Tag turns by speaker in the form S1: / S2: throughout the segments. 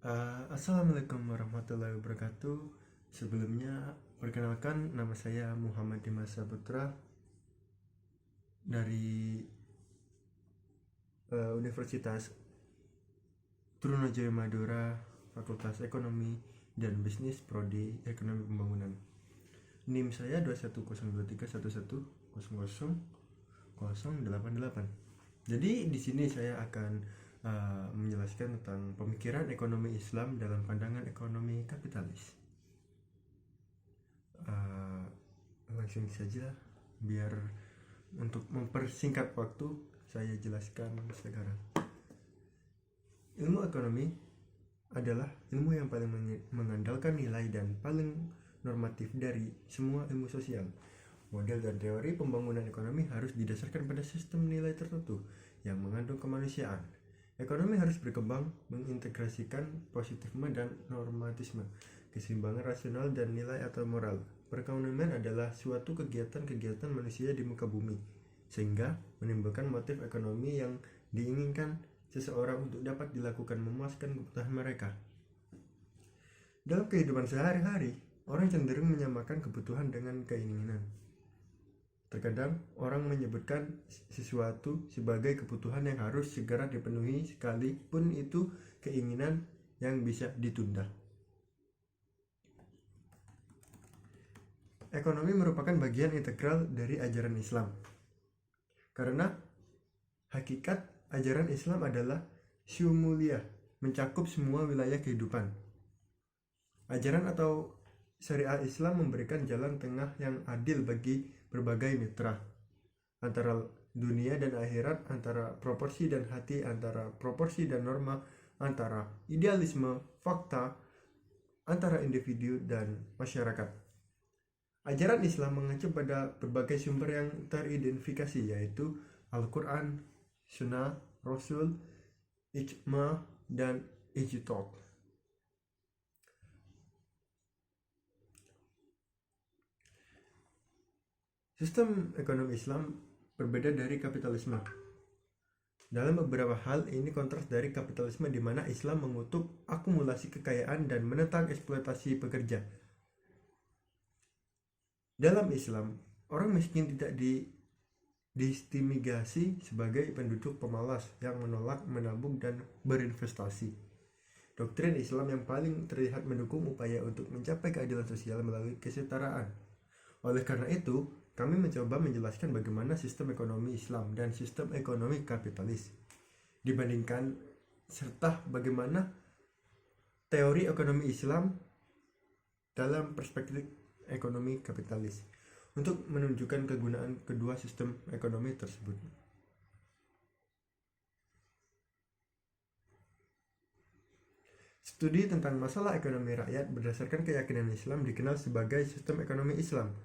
S1: Assalamualaikum warahmatullahi wabarakatuh. Sebelumnya, perkenalkan nama saya Muhammad Dimas Saputra dari Universitas Trunojoyo Madura, Fakultas Ekonomi dan Bisnis Prodi Ekonomi Pembangunan. NIM saya 2102311000088. Jadi di sini saya akan menjelaskan tentang pemikiran ekonomi Islam dalam pandangan ekonomi kapitalis. Langsung saja, biar untuk mempersingkat waktu saya jelaskan sekarang. Ilmu ekonomi adalah ilmu yang paling mengandalkan nilai dan paling normatif dari semua ilmu sosial. Model dan teori pembangunan ekonomi harus didasarkan pada sistem nilai tertentu yang mengandung kemanusiaan. Ekonomi harus berkembang mengintegrasikan positivisme dan normatisme, keseimbangan rasional dan nilai atau moral. Perekonomian adalah suatu kegiatan manusia di muka bumi, sehingga menimbulkan motif ekonomi yang diinginkan seseorang untuk dapat dilakukan memuaskan kebutuhan mereka. Dalam kehidupan sehari-hari, orang cenderung menyamakan kebutuhan dengan keinginan. Terkadang orang menyebutkan sesuatu sebagai kebutuhan yang harus segera dipenuhi sekalipun itu keinginan yang bisa ditunda. Ekonomi merupakan bagian integral dari ajaran Islam. Karena hakikat ajaran Islam adalah syumuliyah, mencakup semua wilayah kehidupan. Ajaran atau syariat Islam memberikan jalan tengah yang adil bagi berbagai mitra, antara dunia dan akhirat, antara proporsi dan hati, antara proporsi dan norma, antara idealisme, fakta, antara individu dan masyarakat. Ajaran Islam mengacu pada berbagai sumber yang teridentifikasi, yaitu Al-Quran, Sunnah, Rasul, Ijma, dan Ijtihad. Sistem ekonomi Islam berbeda dari kapitalisme. Dalam beberapa hal ini kontras dari kapitalisme, di mana Islam mengutuk akumulasi kekayaan dan menentang eksploitasi pekerja. Dalam Islam, orang miskin tidak distimigasi sebagai penduduk pemalas yang menolak menabung dan berinvestasi. Doktrin Islam yang paling terlihat mendukung upaya untuk mencapai keadilan sosial melalui kesetaraan. Oleh karena itu, kami mencoba menjelaskan bagaimana sistem ekonomi Islam dan sistem ekonomi kapitalis dibandingkan, serta bagaimana teori ekonomi Islam dalam perspektif ekonomi kapitalis untuk menunjukkan kegunaan kedua sistem ekonomi tersebut. Studi tentang masalah ekonomi rakyat berdasarkan keyakinan Islam dikenal sebagai sistem ekonomi Islam.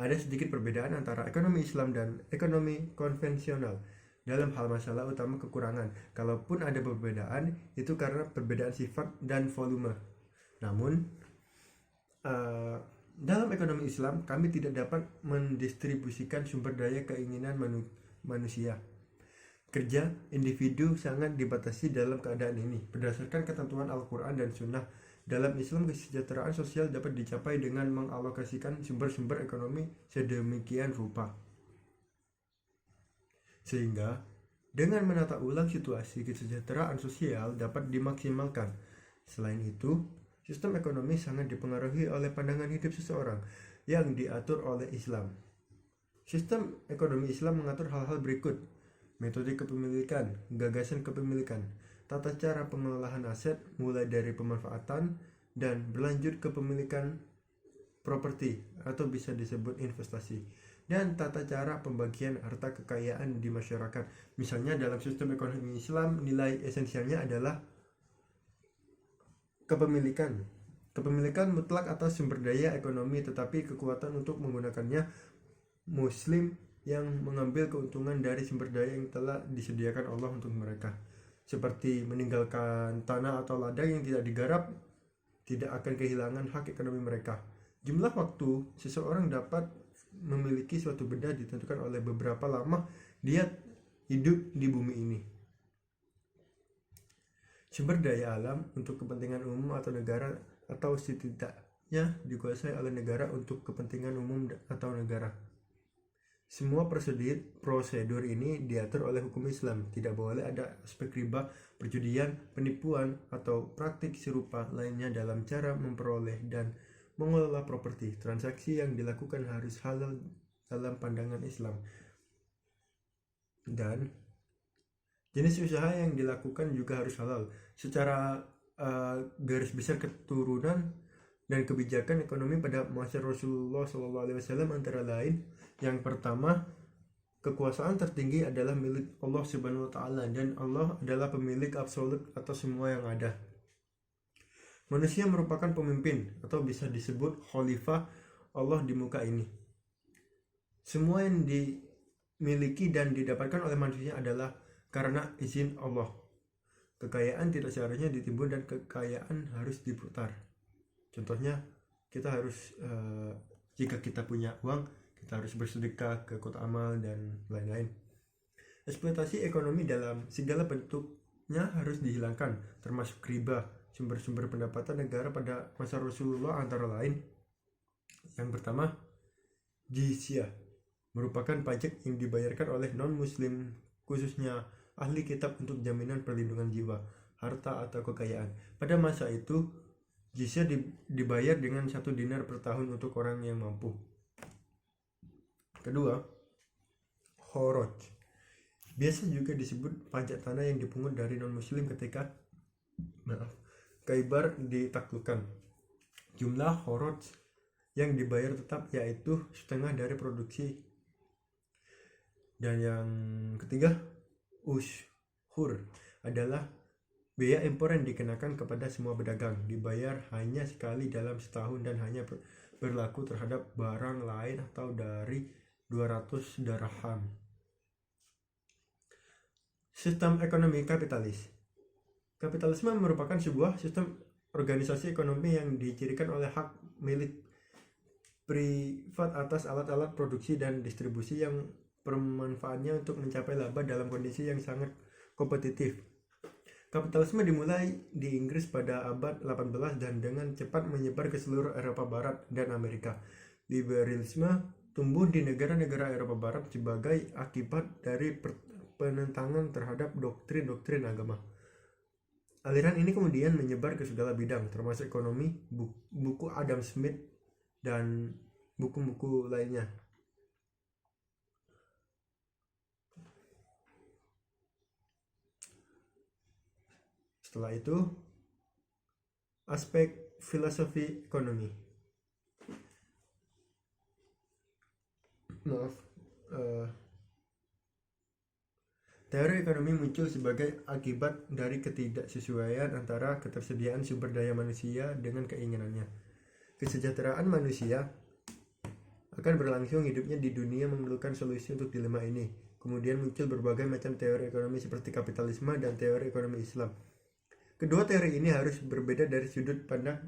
S1: Ada sedikit perbedaan antara ekonomi Islam dan ekonomi konvensional dalam hal masalah utama kekurangan. Kalaupun ada perbedaan, itu karena perbedaan sifat dan volume. Namun, dalam ekonomi Islam, kami tidak dapat mendistribusikan sumber daya keinginan manusia. Kerja individu sangat dibatasi dalam keadaan ini. Berdasarkan ketentuan Al-Quran dan Sunnah, dalam Islam kesejahteraan sosial dapat dicapai dengan mengalokasikan sumber-sumber ekonomi sedemikian rupa, sehingga dengan menata ulang situasi kesejahteraan sosial dapat dimaksimalkan. Selain itu, sistem ekonomi sangat dipengaruhi oleh pandangan hidup seseorang yang diatur oleh Islam. Sistem ekonomi Islam mengatur hal-hal berikut: metode kepemilikan, gagasan kepemilikan, tata cara pengelolaan aset mulai dari pemanfaatan dan berlanjut ke pemilikan properti atau bisa disebut investasi, dan tata cara pembagian harta kekayaan di masyarakat. Misalnya dalam sistem ekonomi Islam, nilai esensialnya adalah kepemilikan mutlak atas sumber daya ekonomi, tetapi kekuatan untuk menggunakannya Muslim yang mengambil keuntungan dari sumber daya yang telah disediakan Allah untuk mereka, seperti meninggalkan tanah atau ladang yang tidak digarap, tidak akan kehilangan hak ekonomi mereka. Jumlah waktu seseorang dapat memiliki suatu benda ditentukan oleh beberapa lama dia hidup di bumi ini. sumber daya alam untuk kepentingan umum atau negara, atau setidaknya dikuasai oleh negara untuk kepentingan umum atau negara. Semua prosedur ini diatur oleh hukum Islam. Tidak boleh ada aspek riba, perjudian, penipuan, atau praktik serupa lainnya dalam cara memperoleh dan mengelola properti. Transaksi yang dilakukan harus halal dalam pandangan Islam. Dan jenis usaha yang dilakukan juga harus halal. Secara garis besar keturunan dan kebijakan ekonomi pada masa Rasulullah SAW antara lain, yang pertama, kekuasaan tertinggi adalah milik Allah Subhanahu wa Ta'ala, dan Allah adalah pemilik absolut atas semua yang ada. Manusia merupakan pemimpin atau bisa disebut khalifah Allah di muka ini. Semua yang dimiliki dan didapatkan oleh manusia adalah karena izin Allah. Kekayaan tidak seharusnya ditimbun dan kekayaan harus diputar. Contohnya, kita harus jika kita punya uang, kita harus bersedekah ke kotak amal dan lain-lain. Eksploitasi ekonomi dalam segala bentuknya harus dihilangkan, termasuk riba. Sumber-sumber pendapatan negara pada masa Rasulullah antara lain, yang pertama, jizyah, merupakan pajak yang dibayarkan oleh non-muslim, khususnya ahli kitab, untuk jaminan perlindungan jiwa, harta atau kekayaan. Pada masa itu, jizyah dibayar dengan 1 dinar per tahun untuk orang yang mampu. Kedua, kharaj, biasa juga disebut pajak tanah yang dipungut dari non-muslim ketika Khaybar ditaklukkan. Jumlah kharaj yang dibayar tetap, yaitu setengah dari produksi. Dan yang ketiga, ushur, adalah biaya impor yang dikenakan kepada semua pedagang, dibayar hanya sekali dalam setahun dan hanya berlaku terhadap barang lain atau dari 200 dirham. Sistem ekonomi kapitalis. Kapitalisme merupakan sebuah sistem organisasi ekonomi yang dicirikan oleh hak milik privat atas alat-alat produksi dan distribusi yang bermanfaatnya untuk mencapai laba dalam kondisi yang sangat kompetitif. Kapitalisme dimulai di Inggris pada abad 18 dan dengan cepat menyebar ke seluruh Eropa Barat dan Amerika. Liberalisme tumbuh di negara-negara Eropa Barat sebagai akibat dari penentangan terhadap doktrin-doktrin agama. Aliran ini kemudian menyebar ke segala bidang, termasuk ekonomi, buku Adam Smith, dan buku-buku lainnya. Setelah itu, aspek filosofi ekonomi. Teori ekonomi muncul sebagai akibat dari ketidaksesuaian antara ketersediaan sumber daya manusia dengan keinginannya. Kesejahteraan manusia akan berlangsung hidupnya di dunia memerlukan solusi untuk dilema ini. Kemudian muncul berbagai macam teori ekonomi seperti kapitalisme dan teori ekonomi Islam. Kedua teori ini harus berbeda dari sudut pandang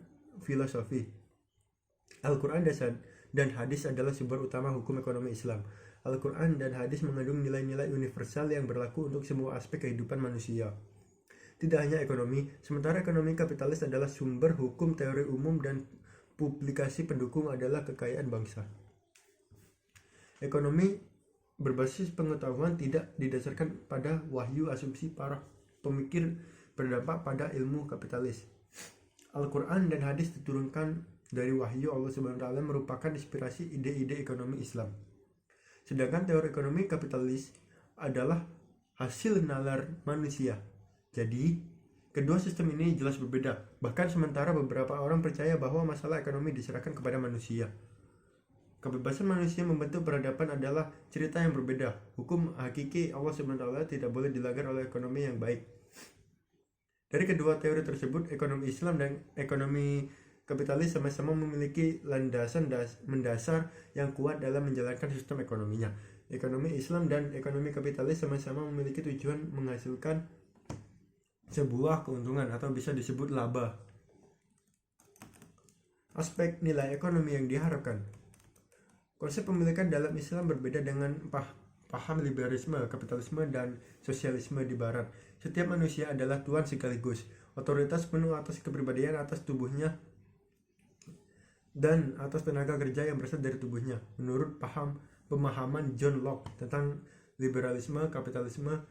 S1: filosofi. Al-Quran dan hadis adalah sumber utama hukum ekonomi Islam. Al-Quran dan hadis mengandung nilai-nilai universal yang berlaku untuk semua aspek kehidupan manusia. Tidak hanya ekonomi, sementara ekonomi kapitalis adalah sumber hukum teori umum dan publikasi pendukung adalah kekayaan bangsa. Ekonomi berbasis pengetahuan tidak didasarkan pada wahyu asumsi para pemikir berdampak pada ilmu kapitalis. Al-Quran dan hadis diturunkan dari wahyu Allah Subhanahu wa Ta'ala merupakan inspirasi ide-ide ekonomi Islam. Sedangkan teori ekonomi kapitalis adalah hasil nalar manusia. Jadi, kedua sistem ini jelas berbeda. Bahkan sementara beberapa orang percaya bahwa masalah ekonomi diserahkan kepada manusia. Kebebasan manusia membentuk peradaban adalah cerita yang berbeda. Hukum hakiki Allah SWT tidak boleh dilanggar oleh ekonomi yang baik. Dari kedua teori tersebut, ekonomi Islam dan ekonomi kapitalis sama-sama memiliki landasan mendasar yang kuat dalam menjalankan sistem ekonominya. Ekonomi Islam dan ekonomi kapitalis sama-sama memiliki tujuan menghasilkan sebuah keuntungan atau bisa disebut laba. Aspek nilai ekonomi yang diharapkan. Konsep pemilikan dalam Islam berbeda dengan paham liberalisme, kapitalisme, dan sosialisme di Barat. Setiap manusia adalah tuan sekaligus. otoritas penuh atas kepribadian, atas tubuhnya, dan atas tenaga kerja yang berasal dari tubuhnya. Menurut pemahaman John Locke tentang liberalisme, kapitalisme,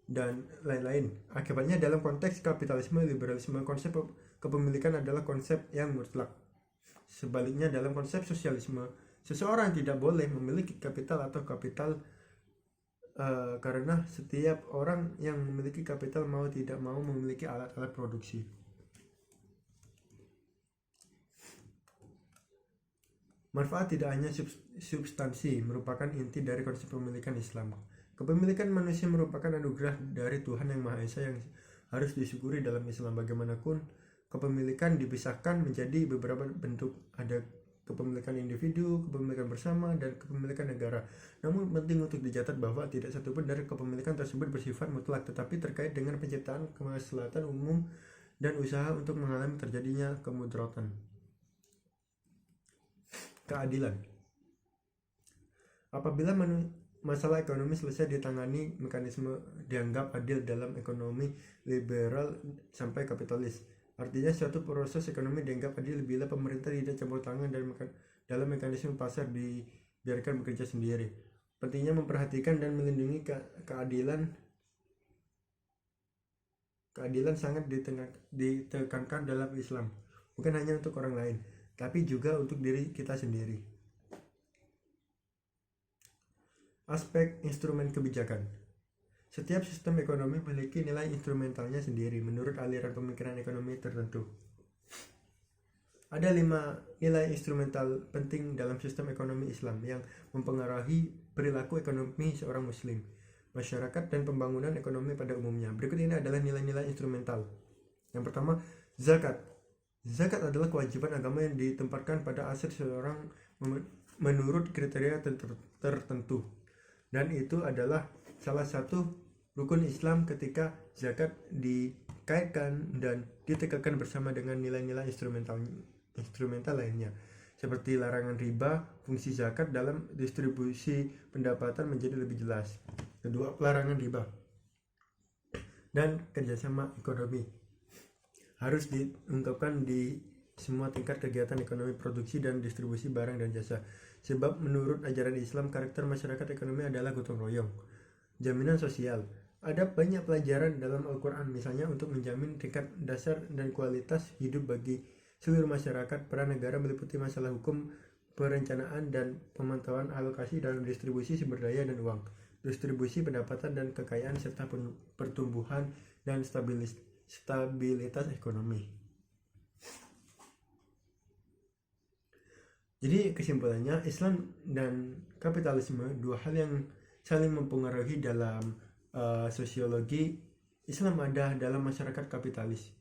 S1: dan lain-lain. Akibatnya dalam konteks kapitalisme, liberalisme, konsep kepemilikan adalah konsep yang mutlak. Sebaliknya dalam konsep sosialisme, seseorang tidak boleh memiliki kapital atau kapital karena setiap orang yang memiliki kapital mau tidak mau memiliki alat-alat produksi. Manfaat tidak hanya substansi merupakan inti dari konsep pemilikan Islam. Kepemilikan manusia merupakan anugerah dari Tuhan Yang Maha Esa yang harus disyukuri dalam Islam. Bagaimanapun, kepemilikan dipisahkan menjadi beberapa bentuk. Ada kepemilikan individu, kepemilikan bersama, dan kepemilikan negara. Namun penting untuk dicatat bahwa tidak satupun dari kepemilikan tersebut bersifat mutlak, tetapi terkait dengan penciptaan kemaslahatan umum dan usaha untuk mengalami terjadinya kemudaratan. Keadilan. Apabila masalah ekonomi selesai ditangani, mekanisme dianggap adil dalam ekonomi liberal sampai kapitalis. Artinya suatu proses ekonomi dianggap adil bila pemerintah tidak campur tangan dalam mekanisme pasar, dibiarkan bekerja sendiri. Pentingnya memperhatikan dan melindungi keadilan sangat ditekankan dalam Islam, bukan hanya untuk orang lain, tapi juga untuk diri kita sendiri. Aspek instrumen kebijakan. Setiap sistem ekonomi memiliki nilai instrumentalnya sendiri menurut aliran pemikiran ekonomi tertentu. Ada 5 nilai instrumental penting dalam sistem ekonomi Islam yang mempengaruhi perilaku ekonomi seorang muslim, masyarakat, dan pembangunan ekonomi pada umumnya. Berikut ini adalah nilai-nilai instrumental. Yang pertama, zakat. Zakat adalah kewajiban agama yang ditempatkan pada aset seseorang menurut kriteria tertentu, dan itu adalah salah satu rukun Islam. Ketika zakat dikaitkan dan ditekankan bersama dengan nilai-nilai instrumental lainnya, seperti larangan riba, fungsi zakat dalam distribusi pendapatan menjadi lebih jelas. Kedua, larangan riba dan kerjasama ekonomi harus diungkapkan di semua tingkat kegiatan ekonomi, produksi, dan distribusi barang dan jasa. Sebab menurut ajaran Islam, karakter masyarakat ekonomi adalah gotong royong. Jaminan sosial. Ada banyak pelajaran dalam Al-Quran, misalnya untuk menjamin tingkat dasar dan kualitas hidup bagi seluruh masyarakat. Peran negara meliputi masalah hukum, perencanaan, dan pemantauan alokasi dalam distribusi sumber daya dan uang, distribusi pendapatan dan kekayaan, serta pertumbuhan dan stabilitas ekonomi. Jadi kesimpulannya, Islam dan kapitalisme dua hal yang saling mempengaruhi dalam sosiologi. Islam ada dalam masyarakat kapitalis.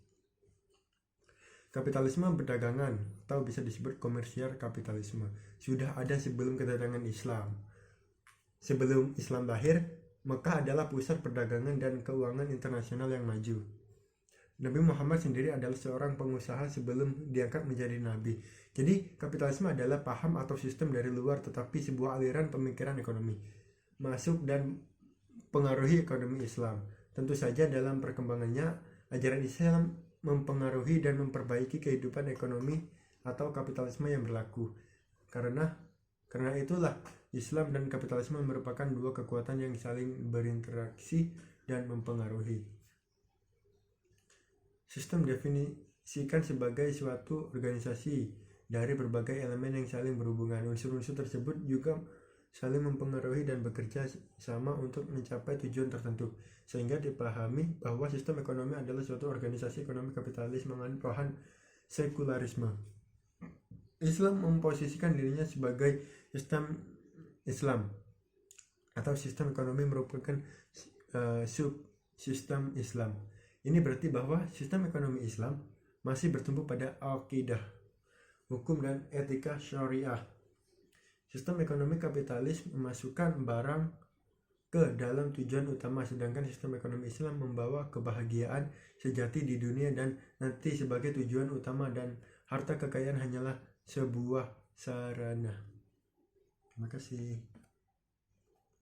S1: Kapitalisme perdagangan atau bisa disebut komersial kapitalisme sudah ada sebelum kedatangan Islam. Sebelum Islam lahir, Mekah adalah pusat perdagangan dan keuangan internasional yang maju. Nabi Muhammad sendiri adalah seorang pengusaha sebelum diangkat menjadi nabi. Jadi kapitalisme adalah paham atau sistem dari luar, tetapi sebuah aliran pemikiran ekonomi masuk dan pengaruhi ekonomi Islam. Tentu saja dalam perkembangannya, ajaran Islam mempengaruhi dan memperbaiki kehidupan ekonomi atau kapitalisme yang berlaku. Karena itulah Islam dan kapitalisme merupakan dua kekuatan yang saling berinteraksi dan mempengaruhi. Sistem definisikan sebagai suatu organisasi dari berbagai elemen yang saling berhubungan. Unsur-unsur tersebut juga saling mempengaruhi dan bekerja sama untuk mencapai tujuan tertentu, sehingga dipahami bahwa sistem ekonomi adalah suatu organisasi ekonomi kapitalis mengandung paham sekularisme. Islam memposisikan dirinya sebagai sistem Islam atau sistem ekonomi merupakan subsistem Islam. Ini berarti bahwa sistem ekonomi Islam masih bertumbuh pada akidah, hukum, dan etika syariah. Sistem ekonomi kapitalis memasukkan barang ke dalam tujuan utama, sedangkan sistem ekonomi Islam membawa kebahagiaan sejati di dunia dan nanti sebagai tujuan utama, dan harta kekayaan hanyalah sebuah sarana. Terima kasih.